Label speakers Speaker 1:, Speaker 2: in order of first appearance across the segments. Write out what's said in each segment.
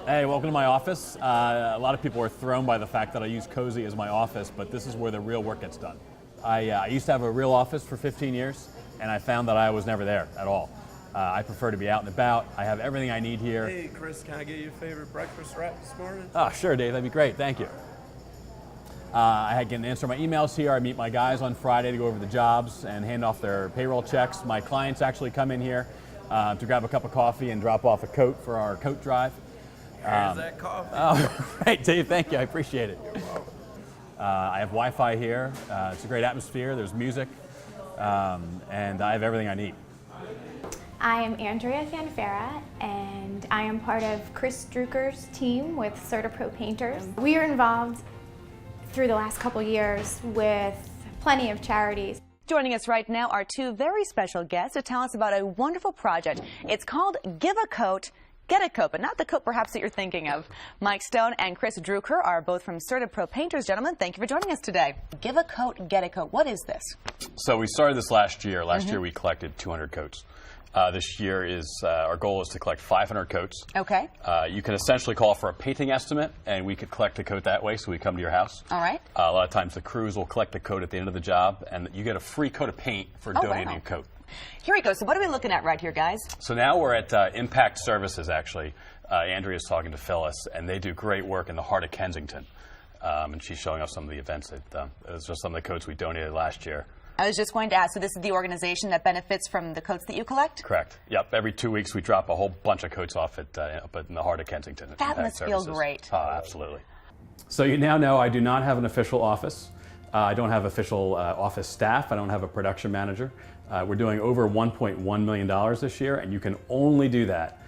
Speaker 1: Hey, welcome to my office. A lot of people are thrown by the fact that I use Cozy as my office, but this is where the real work gets done. I used to have a real office for 15 years, and I found that I was never there at all. I prefer to be out and about. I have everything I need here.
Speaker 2: Hey, Chris, can I get your favorite breakfast wrap this morning?
Speaker 1: Oh, sure, Dave. That'd be great. Thank you. I can answer my emails here. I meet my guys on Friday to go over the jobs and hand off their payroll checks. My clients actually come in here to grab a cup of coffee and drop off a coat for our coat drive.
Speaker 2: Here's that coffee.
Speaker 1: Oh, right, Dave. Thank you. I appreciate it.
Speaker 2: You're welcome.
Speaker 1: I have Wi-Fi here. It's a great atmosphere. There's music, and I have everything I need.
Speaker 3: I am Andrea Fanfara, and I am part of Chris Drucker's team with CertaPro Painters. We are involved through the last couple years with plenty of charities.
Speaker 4: Joining us right now are two very special guests to tell us about a wonderful project. It's called Give a Coat, Get a Coat, but not the coat perhaps that you're thinking of. Mike Stone and Chris Drucker are both from CertaPro Painters. Gentlemen, thank you for joining us today. Give a Coat, Get a Coat. What is this?
Speaker 1: So we started this last year. Last year we collected 200 coats. This year our goal is to collect 500 coats.
Speaker 4: Okay.
Speaker 1: You can essentially call for a painting estimate, and we could collect the coat that way, so we come to your house.
Speaker 4: All right.
Speaker 1: A lot of times the crews will collect the coat at the end of the job, and you get a free coat of paint for donating a coat.
Speaker 4: Here we go. So what are we looking at right here, guys?
Speaker 1: So now we're at Impact Services, actually. Andrea's talking to Phyllis, and they do great work in the heart of Kensington. And she's showing us some of the events that, those are some of the coats we donated last year.
Speaker 4: I was just going to ask, so this is the organization that benefits from the coats that you collect?
Speaker 1: Correct. Yep. Every 2 weeks we drop a whole bunch of coats off up in the heart of Kensington.
Speaker 4: That must feel great.
Speaker 1: Oh, absolutely. So you now know I do not have an official office. I don't have official office staff. I don't have a production manager. We're doing over $1.1 million this year, and you can only do that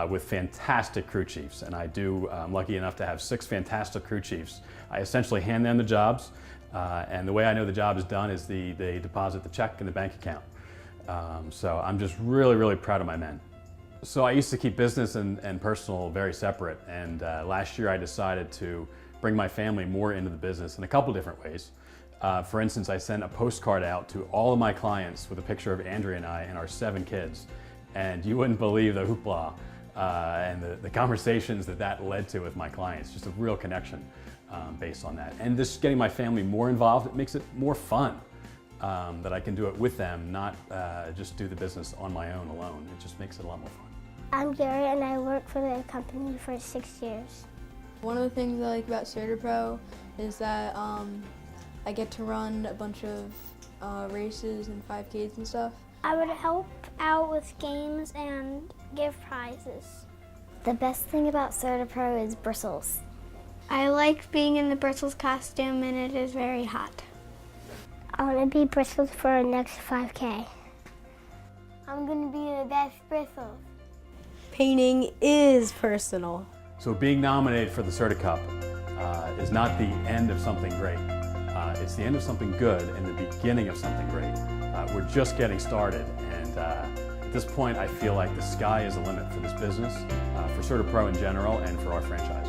Speaker 1: with fantastic crew chiefs. And I'm lucky enough to have 6 fantastic crew chiefs. I essentially hand them the jobs. And the way I know the job is done is they deposit the check in the bank account. So I'm just really, really proud of my men. So I used to keep business and personal very separate, and last year I decided to bring my family more into the business in a couple different ways. For instance, I sent a postcard out to all of my clients with a picture of Andrea and I and our 7 kids, and you wouldn't believe the hoopla and the conversations that led to with my clients. Just a real connection. Based on that. And just getting my family more involved, it makes it more fun that I can do it with them, not just do the business on my own alone. It just makes it a lot more fun.
Speaker 5: I'm Gary, and I work for the company for 6 years.
Speaker 6: One of the things I like about CertaPro is that I get to run a bunch of races and 5Ks and stuff.
Speaker 5: I would help out with games and give prizes. The best thing about CertaPro is bristles. I like being in the bristles costume, and it is very hot. I want to be bristles for our next 5K. I'm going to be the best bristles.
Speaker 7: Painting is personal.
Speaker 1: So being nominated for the Certa Cup is not the end of something great. It's the end of something good and the beginning of something great. We're just getting started, and at this point I feel like the sky is the limit for this business, for CertaPro in general, and for our franchise.